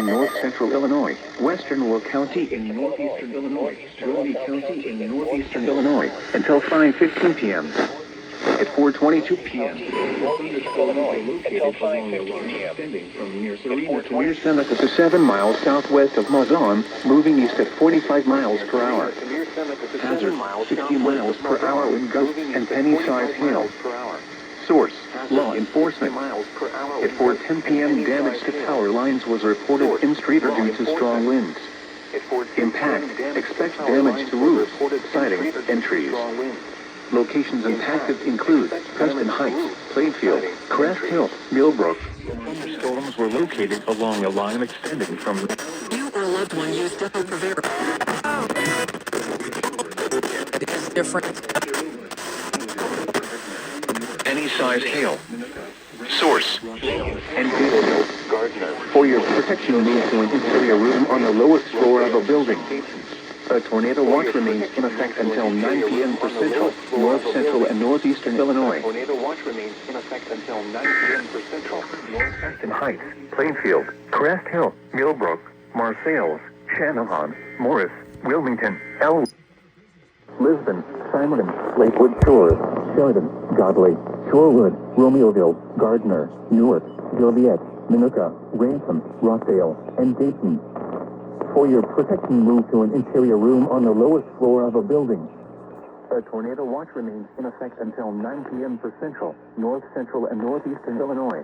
north-central Illinois, western Will County in northeastern Illinois, Roby County in northeastern Illinois, until 5:15 p.m. At 4:22 p.m., Thunderstorm is located along a line extending from near Serena to near Seneca to 7 miles southwest of Mazon, moving east at 45 miles per hour. Hazard, 60 miles per hour wind gusts and penny-sized hail. Source, law enforcement. At 4:10 p.m., damage to power lines was reported in street due to strong winds. Impact, expect damage to roofs, siding, and trees. Locations impacted include Preston Heights, Plainfield, Crest Hill, Millbrook. Thunderstorms were located along a line extending from You or loved one used Depo-Provera. It is different. any size hail. Source, and data. For your protection, move to an interior room on the lowest floor of a building. A tornado watch remains in effect until 9 p.m. for central, north central, and northeastern Illinois. Tornado watch remains in effect until 9 p.m. for central, north Preston Heights, Plainfield, Crest Hill, Millbrook, Marseilles, Channahon, Morris, Wilmington, Lisbon, Simonton, Lakewood Shores, Sheridan, Godley, Shorewood, Romeoville, Gardner, Newark, Joliet, Minooka, Ransom, Rockdale, and Dayton. For your protection, move to an interior room on the lowest floor of a building. A tornado watch remains in effect until 9 p.m. for central, north central, and northeastern Illinois.